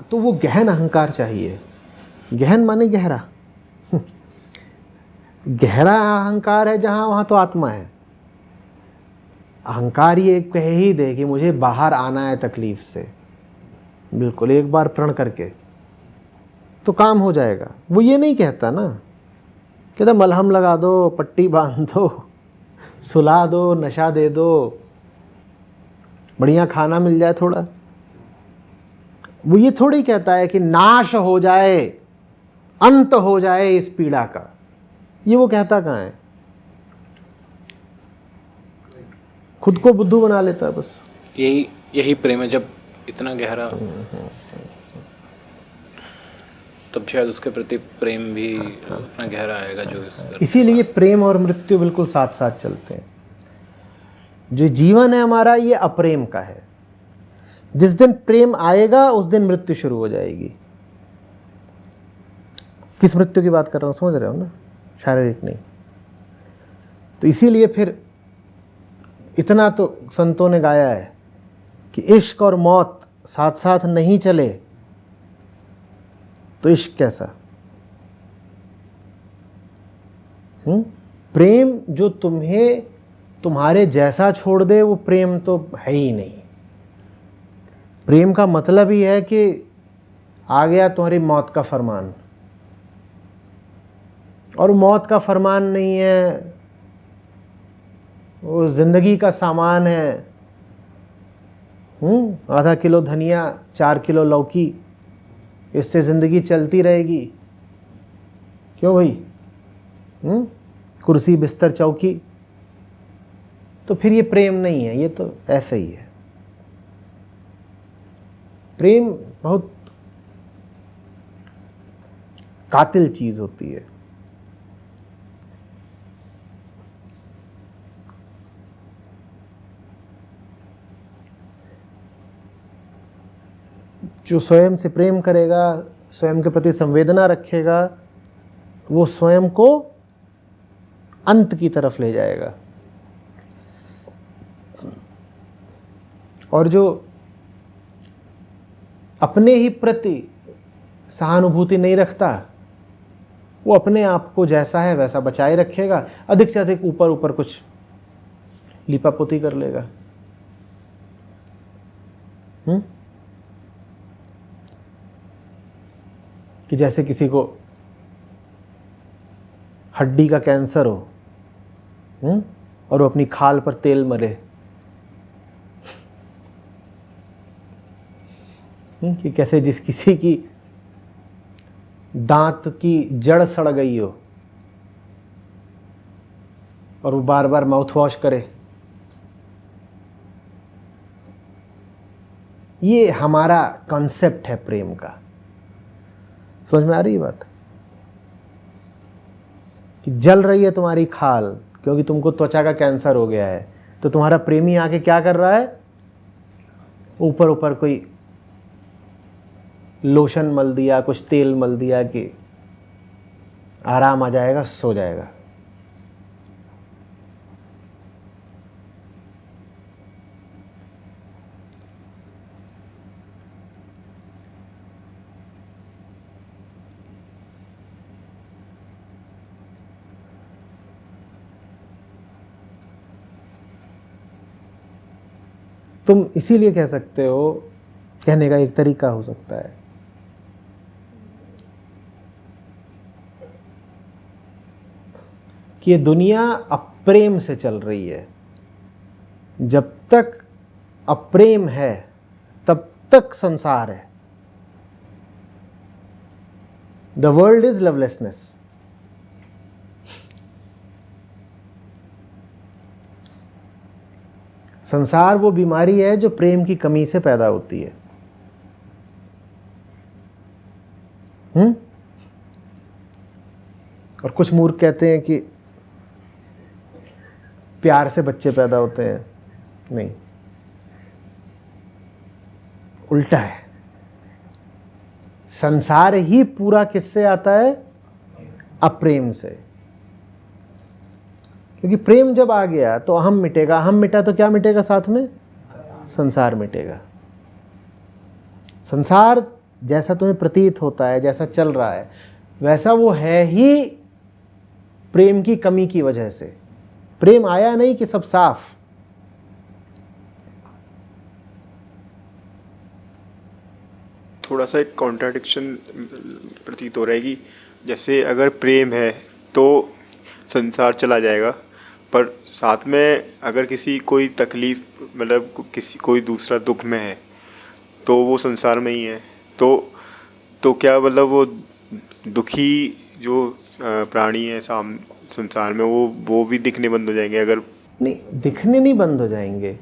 तो वो गहन अहंकार चाहिए। गहन माने गहरा। गहरा अहंकार है जहाँ, वहाँ तो आत्मा है। अहंकार ये कह ही दे कि मुझे बाहर आना है तकलीफ से, बिल्कुल एक बार प्रण करके तो काम हो जाएगा। वो ये नहीं कहता ना, कहता मलहम लगा दो, पट्टी बांध दो, सुला दो, नशा दे दो, बढ़िया खाना मिल जाए थोड़ा। वो ये थोड़ी कहता है कि नाश हो जाए, अंत हो जाए इस पीड़ा का। ये वो कहता कहाँ है? खुद को बुद्धू बना लेता है बस। यही प्रेम है। जब इतना गहरा, तब शायद उसके प्रति प्रेम भी उतना गहरा आएगा जो इसीलिए प्रेम और मृत्यु बिल्कुल साथ साथ चलते हैं। जो जीवन है हमारा ये अप्रेम का है। जिस दिन प्रेम आएगा उस दिन मृत्यु शुरू हो जाएगी। किस मृत्यु की बात कर रहा हूँ समझ रहे हो ना? शारीरिक नहीं। तो इसीलिए फिर इतना तो संतों ने गाया है कि इश्क और मौत साथ साथ नहीं चले तो इश्क कैसा? प्रेम जो तुम्हें तुम्हारे जैसा छोड़ दे वो प्रेम तो है ही नहीं। प्रेम का मतलब ही है कि आ गया तुम्हारी मौत का फरमान, और मौत का फरमान नहीं है, वो जिंदगी का सामान है। आधा किलो धनिया, 4 किलो लौकी, इससे जिंदगी चलती रहेगी। क्यों भाई? कुर्सी बिस्तर चौकी। तो फिर ये प्रेम नहीं है, ये तो ऐसे ही है। प्रेम बहुत कातिल चीज होती है। जो स्वयं से प्रेम करेगा, स्वयं के प्रति संवेदना रखेगा, वो स्वयं को अंत की तरफ ले जाएगा। और जो अपने ही प्रति सहानुभूति नहीं रखता, वो अपने आप को जैसा है वैसा बचाए रखेगा, अधिक से अधिक ऊपर ऊपर कुछ लिपापोती कर लेगा। कि जैसे किसी को हड्डी का कैंसर हो और वो अपनी खाल पर तेल मले, कि कैसे जिस किसी की दांत की जड़ सड़ गई हो और वो बार बार माउथ वॉश करे। ये हमारा कॉन्सेप्ट है प्रेम का। समझ में आ रही है बात? कि जल रही है तुम्हारी खाल क्योंकि तुमको त्वचा का कैंसर हो गया है, तो तुम्हारा प्रेमी आके क्या कर रहा है? ऊपर ऊपर कोई लोशन मल दिया, कुछ तेल मल दिया कि आराम आ जाएगा, सो जाएगा। तुम इसीलिए कह सकते हो, कहने का एक तरीका हो सकता है कि ये दुनिया अप्रेम से चल रही है। जब तक अप्रेम है तब तक संसार है। The world is lovelessness. संसार वो बीमारी है जो प्रेम की कमी से पैदा होती है। और कुछ मूर्ख कहते हैं कि प्यार से बच्चे पैदा होते हैं। नहीं, उल्टा है। संसार ही पूरा किससे आता है? अप्रेम से। क्योंकि प्रेम जब आ गया तो अहम मिटेगा, अहम मिटा तो क्या मिटेगा साथ में? संसार मिटेगा। संसार जैसा तुम्हें प्रतीत होता है, जैसा चल रहा है, वैसा वो है ही प्रेम की कमी की वजह से। प्रेम आया नहीं कि सब साफ। थोड़ा सा एक कॉन्ट्राडिक्शन प्रतीत हो रहा है कि जैसे अगर प्रेम है तो संसार चला जाएगा, पर साथ में अगर किसी कोई तकलीफ मतलब किसी कोई दूसरा दुख में है तो वो संसार में ही है। तो क्या मतलब वो दुखी जो प्राणी है संसार में वो भी दिखने बंद हो जाएंगे? अगर नहीं, दिखने नहीं बंद हो जाएंगे।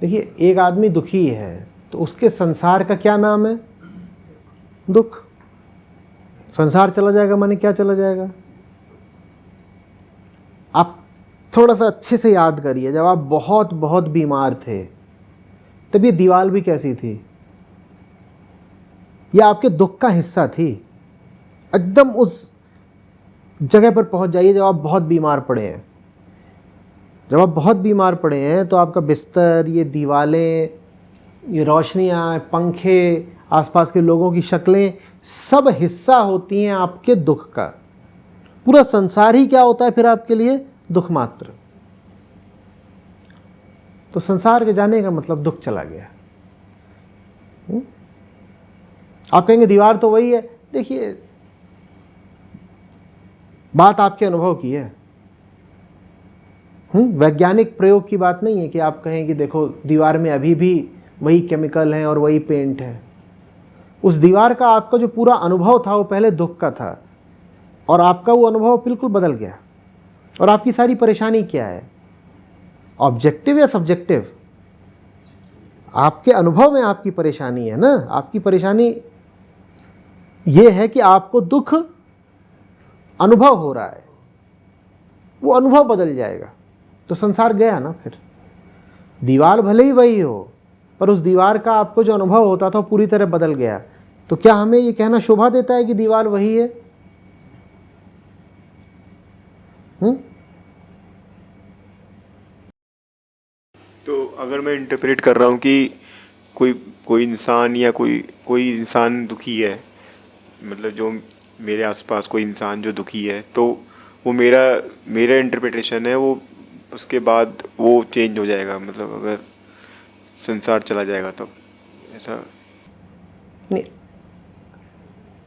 देखिए, एक आदमी दुखी है तो उसके संसार का क्या नाम है? दुख। संसार चला जाएगा माने क्या चला जाएगा? आप थोड़ा सा अच्छे से याद करिए, जब आप बहुत बहुत बीमार थे तब ये दीवार भी कैसी थी? यह आपके दुख का हिस्सा थी। एकदम उस जगह पर पहुंच जाइए जब आप बहुत बीमार पड़े हैं। जब आप बहुत बीमार पड़े हैं तो आपका बिस्तर, ये दीवारें, ये रोशनियाँ, पंखे, आसपास के लोगों की शक्लें, सब हिस्सा होती हैं आपके दुख का। पूरा संसार ही क्या होता है फिर आपके लिए? दुख मात्र। तो संसार के जाने का मतलब दुख चला गया। आप कहेंगे दीवार तो वही है। देखिए, बात आपके अनुभव की है। वैज्ञानिक प्रयोग की बात नहीं है कि आप कहें कि देखो दीवार में अभी भी वही केमिकल है और वही पेंट है। उस दीवार का आपका जो पूरा अनुभव था वो पहले दुख का था, और आपका वो अनुभव बिल्कुल बदल गया। और आपकी सारी परेशानी क्या है? ऑब्जेक्टिव या सब्जेक्टिव? आपके अनुभव में आपकी परेशानी है ना। आपकी परेशानी ये है कि आपको दुख अनुभव हो रहा है। वो अनुभव बदल जाएगा तो संसार गया ना। फिर दीवार भले ही वही हो, पर उस दीवार का आपको जो अनुभव होता था वो पूरी तरह बदल गया। तो क्या हमें ये कहना शोभा देता है कि दीवार वही है? तो अगर मैं इंटरप्रेट कर रहा हूँ कि कोई इंसान या कोई इंसान दुखी है, मतलब जो मेरे आसपास कोई इंसान जो दुखी है, तो वो मेरा इंटरप्रिटेशन है, वो उसके बाद वो चेंज हो जाएगा। मतलब अगर संसार चला जाएगा तब ऐसा नहीं,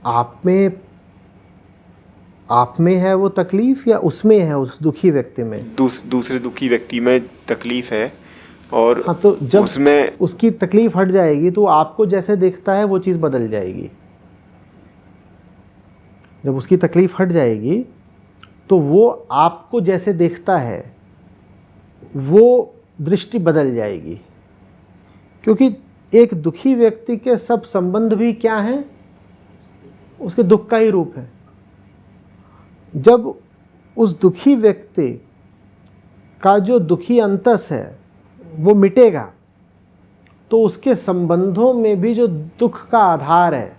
आप में है वो तकलीफ या उसमें है, उस दुखी व्यक्ति में? दूसरे दुखी व्यक्ति में तकलीफ है, और हाँ, तो जब उसमें उसकी तकलीफ हट जाएगी तो आपको जैसे दिखता है वो चीज़ बदल जाएगी। जब उसकी तकलीफ हट जाएगी तो वो आपको जैसे देखता है वो दृष्टि बदल जाएगी। क्योंकि एक दुखी व्यक्ति के सब संबंध भी क्या हैं? उसके दुख का ही रूप है। जब उस दुखी व्यक्ति का जो दुखी अंतस है वो मिटेगा तो उसके संबंधों में भी जो दुख का आधार है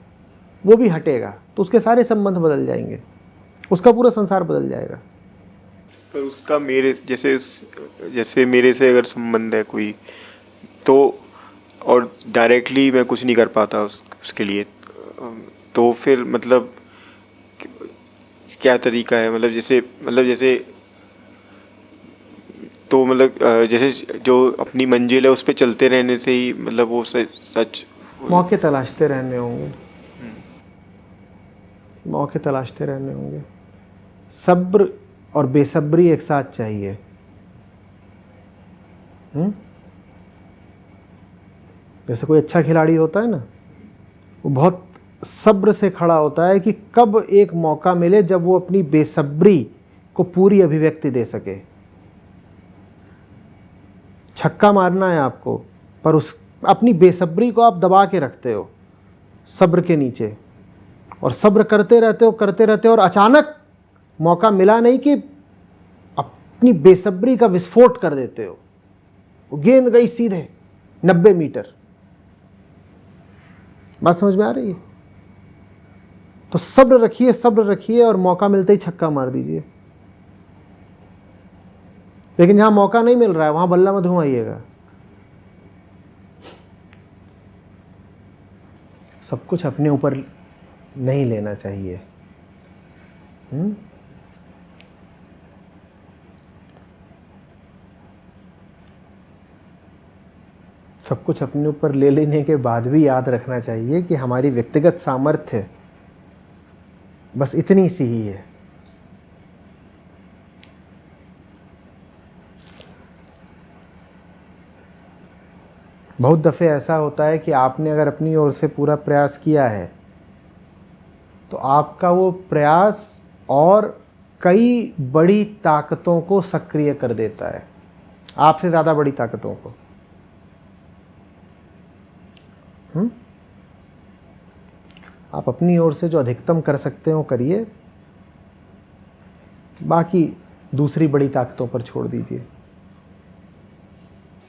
वो भी हटेगा। तो उसके सारे संबंध बदल जाएंगे, उसका पूरा संसार बदल जाएगा। पर उसका जैसे मेरे से अगर संबंध है कोई, तो और डायरेक्टली मैं कुछ नहीं कर पाता उसके लिए, तो फिर मतलब क्या तरीका है? मतलब जैसे तो मतलब जैसे जो अपनी मंजिल है उस पे चलते रहने से ही मतलब वो सच मौके तलाशते रहने होंगे। मौके तलाशते रहने होंगे। सब्र और बेसब्री एक साथ चाहिए। जैसे कोई अच्छा खिलाड़ी होता है ना, वो बहुत सब्र से खड़ा होता है कि कब एक मौका मिले जब वो अपनी बेसब्री को पूरी अभिव्यक्ति दे सके। छक्का मारना है आपको, पर उस अपनी बेसब्री को आप दबा के रखते हो सब्र के नीचे, और सब्र करते रहते हो और अचानक मौका मिला नहीं कि अपनी बेसब्री का विस्फोट कर देते हो। वो गेंद गई सीधे 90 मीटर। बात समझ में आ रही है? तो सब्र रखिए और मौका मिलते ही छक्का मार दीजिए। लेकिन जहां मौका नहीं मिल रहा है वहां बल्ला मत घुमाइएगा। सब कुछ अपने ऊपर नहीं लेना चाहिए। सब कुछ अपने ऊपर ले लेने के बाद भी याद रखना चाहिए कि हमारी व्यक्तिगत सामर्थ्य बस इतनी सी ही है। बहुत दफ़े ऐसा होता है कि आपने अगर अपनी ओर से पूरा प्रयास किया है तो आपका वो प्रयास और कई बड़ी ताकतों को सक्रिय कर देता है, आपसे ज़्यादा बड़ी ताकतों को। आप अपनी ओर से जो अधिकतम कर सकते हो करिए, बाकी दूसरी बड़ी ताकतों पर छोड़ दीजिए।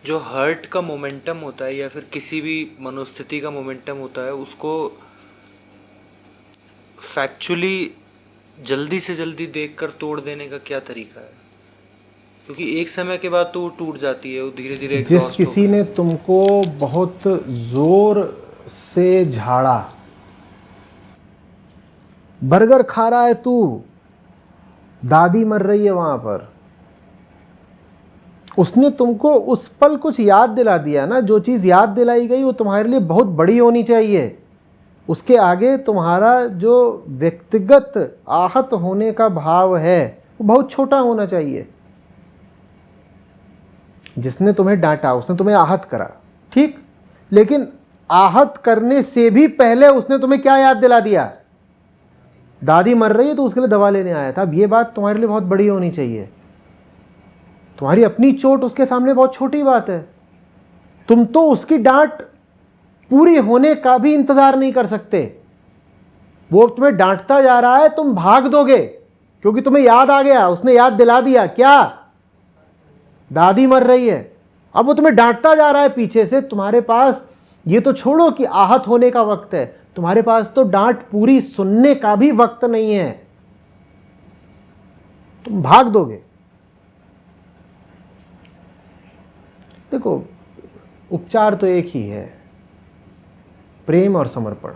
जो हर्ट का मोमेंटम होता है या फिर किसी भी मनोस्थिति का मोमेंटम होता है, उसको फैक्चुअली जल्दी से जल्दी देखकर तोड़ देने का क्या तरीका है? क्योंकि एक समय के बाद तो वो टूट जाती है, वो धीरे धीरे जिस किसी ने तुमको बहुत जोर से झाड़ा, बर्गर खा रहा है तू, दादी मर रही है वहां पर, उसने तुमको उस पल कुछ याद दिला दिया ना। जो चीज़ याद दिलाई गई वो तुम्हारे लिए बहुत बड़ी होनी चाहिए। उसके आगे तुम्हारा जो व्यक्तिगत आहत होने का भाव है वो बहुत छोटा होना चाहिए। जिसने तुम्हें डांटा, उसने तुम्हें आहत करा, ठीक, लेकिन आहत करने से भी पहले उसने तुम्हें क्या याद दिला दिया? दादी मर रही है तो उसके लिए दवा लेने आया था। अब ये बात तुम्हारे लिए बहुत बड़ी होनी चाहिए। तुम्हारी अपनी चोट उसके सामने बहुत छोटी बात है। तुम तो उसकी डांट पूरी होने का भी इंतजार नहीं कर सकते। वो तुम्हें डांटता जा रहा है, तुम भाग दोगे क्योंकि तुम्हें याद आ गया, उसने याद दिला दिया। क्या? दादी मर रही है। अब वो तुम्हें डांटता जा रहा है पीछे से। तुम्हारे पास ये तो छोड़ो कि आहत होने का वक्त है, तुम्हारे पास तो डांट पूरी सुनने का भी वक्त नहीं है। तुम भाग दोगे। देखो, उपचार तो एक ही है, प्रेम और समर्पण।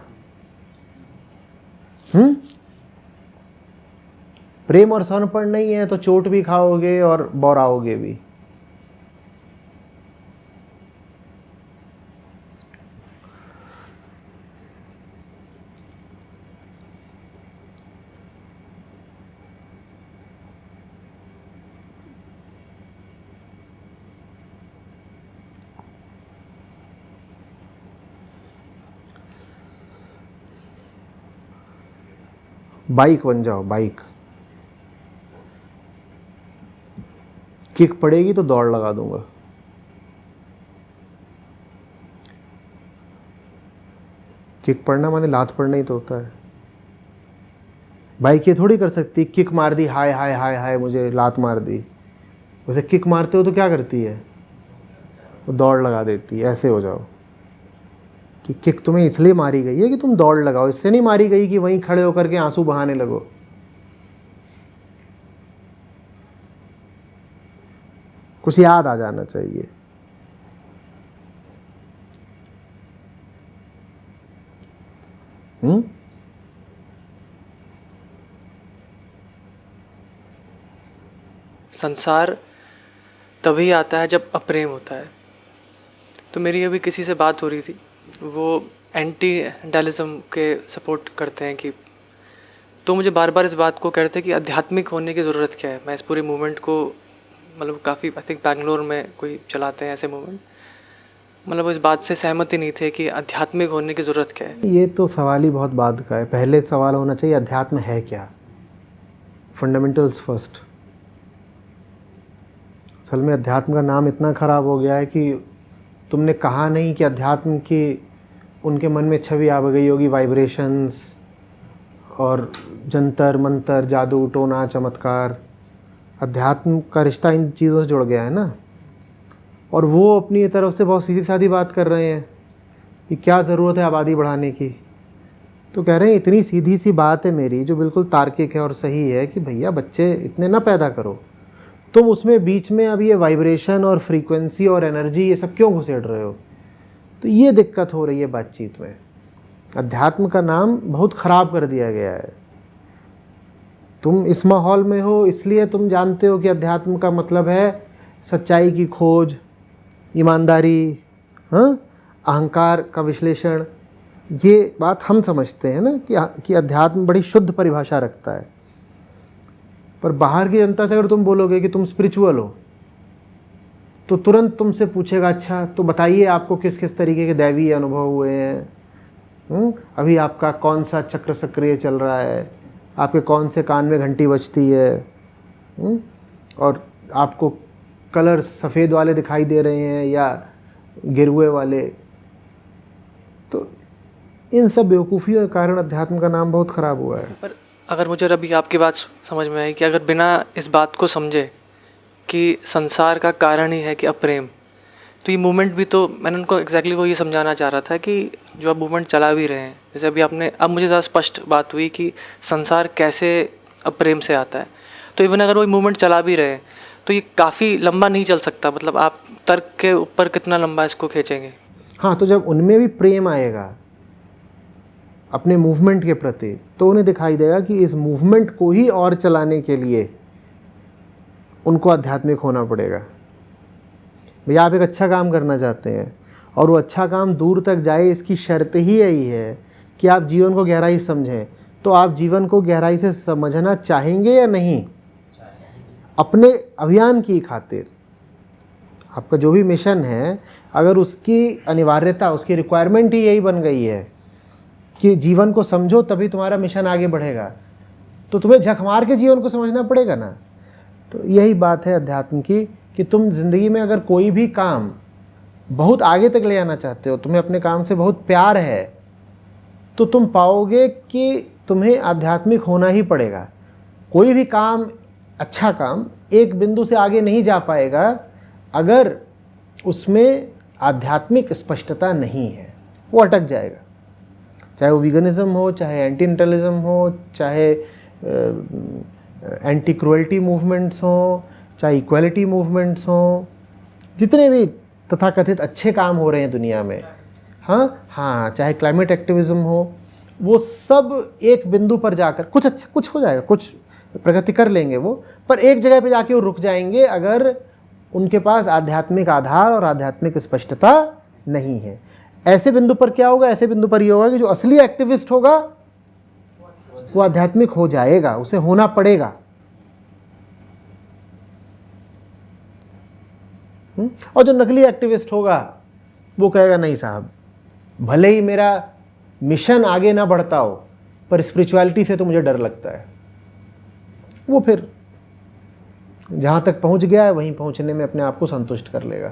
प्रेम और समर्पण नहीं है तो चोट भी खाओगे और बौराओगे भी। बाइक बन जाओ, बाइक। किक पड़ेगी तो दौड़ लगा दूंगा। किक पड़ना माने लात पड़ना ही तो होता है। बाइक ये थोड़ी कर सकती किक मार दी, हाय हाय हाय हाय मुझे लात मार दी। वैसे किक मारते हो तो क्या करती है? वो दौड़ लगा देती है। ऐसे हो जाओ कि किक तुम्हें इसलिए मारी गई है कि तुम दौड़ लगाओ, इससे नहीं मारी गई कि वहीं खड़े होकर के आंसू बहाने लगो। कुछ याद आ जाना चाहिए। संसार तभी आता है जब अप्रेम होता है। तो मेरी अभी किसी से बात हो रही थी, वो एंटी डायलिज्म के सपोर्ट करते हैं कि, तो मुझे बार बार इस बात को कह रहे थे कि आध्यात्मिक होने की ज़रूरत क्या है। मैं इस पूरे मूवमेंट को, मतलब काफ़ी, आई थिंक बैंगलोर में कोई चलाते हैं ऐसे मूवमेंट, मतलब वो इस बात से सहमत ही नहीं थे कि आध्यात्मिक होने की ज़रूरत क्या है। ये तो सवाल ही बहुत बाद का है। पहले सवाल होना चाहिए अध्यात्म है क्या, फंडामेंटल्स फर्स्ट। असल में अध्यात्म का नाम इतना ख़राब हो गया है कि तुमने कहा नहीं कि अध्यात्म की उनके मन में छवि आ गई होगी, वाइब्रेशंस और जंतर मंतर, जादू टोना चमत्कार। अध्यात्म का रिश्ता इन चीज़ों से जुड़ गया है ना। और वो अपनी तरफ से बहुत सीधी सादी बात कर रहे हैं कि क्या ज़रूरत है आबादी बढ़ाने की। तो कह रहे हैं इतनी सीधी सी बात है मेरी, जो बिल्कुल तार्किक है और सही है, कि भैया बच्चे इतने ना पैदा करो। तुम उसमें बीच में अब ये वाइब्रेशन और फ्रीक्वेंसी और एनर्जी ये सब क्यों घुसेड़ रहे हो? तो ये दिक्कत हो रही है बातचीत में। अध्यात्म का नाम बहुत ख़राब कर दिया गया है। तुम इस माहौल में हो इसलिए तुम जानते हो कि अध्यात्म का मतलब है सच्चाई की खोज, ईमानदारी, हाँ, अहंकार का विश्लेषण। ये बात हम समझते हैं ना कि अध्यात्म बड़ी शुद्ध परिभाषा रखता है। पर बाहर की जनता से अगर तुम बोलोगे कि तुम स्पिरिचुअल हो तो तुरंत तुमसे पूछेगा, अच्छा तो बताइए आपको किस किस तरीके के दैवीय अनुभव हुए हैं, अभी आपका कौन सा चक्र सक्रिय चल रहा है, आपके कौन से कान में घंटी बजती है, और आपको कलर सफ़ेद वाले दिखाई दे रहे हैं या गिरुए वाले। तो इन सब बेवकूफ़ियों के कारण अध्यात्म का नाम बहुत ख़राब हुआ है। पर अगर मुझे अभी आपकी बात समझ में आई कि अगर बिना इस बात को समझे कि संसार का कारण ही है कि अप्रेम, तो ये मूवमेंट भी, तो मैंने उनको एग्जैक्टली वो ये समझाना चाह रहा था कि जो आप मूवमेंट चला भी रहे हैं, जैसे अभी आपने, अब मुझे ज़्यादा स्पष्ट बात हुई कि संसार कैसे अप्रेम से आता है। तो इवन अगर वो मूवमेंट चला भी रहे हैं तो ये काफ़ी लंबा नहीं चल सकता, मतलब आप तर्क के ऊपर कितना लंबा इसको खींचेंगे। हाँ, तो जब उनमें भी प्रेम आएगा अपने मूवमेंट के प्रति तो उन्हें दिखाई देगा कि इस मूवमेंट को ही और चलाने के लिए उनको आध्यात्मिक होना पड़ेगा। भैया आप एक अच्छा काम करना चाहते हैं और वो अच्छा काम दूर तक जाए, इसकी शर्त ही यही है कि आप जीवन को गहराई से समझें। तो आप जीवन को गहराई से समझना चाहेंगे या नहीं? अपने अभियान की खातिर आपका जो भी मिशन है, अगर उसकी अनिवार्यता, उसकी रिक्वायरमेंट ही यही बन गई है कि जीवन को समझो तभी तुम्हारा मिशन आगे बढ़ेगा, तो तुम्हें झक मार के जीवन को समझना पड़ेगा ना। तो यही बात है अध्यात्म की कि तुम ज़िंदगी में अगर कोई भी काम बहुत आगे तक ले जाना चाहते हो, तुम्हें अपने काम से बहुत प्यार है, तो तुम पाओगे कि तुम्हें आध्यात्मिक होना ही पड़ेगा। कोई भी काम, अच्छा काम, एक बिंदु से आगे नहीं जा पाएगा अगर उसमें आध्यात्मिक स्पष्टता नहीं है, वो अटक जाएगा। चाहे वो वीगनिज़म हो, चाहे एंटी इंटेलिज्म हो, चाहे एंटी क्रुएल्टी मूवमेंट्स हो, चाहे इक्वालिटी मूवमेंट्स हो, जितने भी तथाकथित अच्छे काम हो रहे हैं दुनिया में, हाँ, चाहे क्लाइमेट एक्टिविज़म हो, वो सब एक बिंदु पर जाकर कुछ हो जाएगा, कुछ प्रगति कर लेंगे वो, पर एक जगह पे जाके वो रुक जाएंगे अगर उनके पास आध्यात्मिक आधार और आध्यात्मिक स्पष्टता नहीं है। ऐसे बिंदु पर क्या होगा? ऐसे बिंदु पर ये होगा कि जो असली एक्टिविस्ट होगा वो आध्यात्मिक हो जाएगा, उसे होना पड़ेगा। और जो नकली एक्टिविस्ट होगा वो कहेगा नहीं साहब, भले ही मेरा मिशन आगे ना बढ़ता हो पर स्पिरिचुअलिटी से तो मुझे डर लगता है। वो फिर जहाँ तक पहुँच गया है वहीं पहुँचने में अपने आप को संतुष्ट कर लेगा।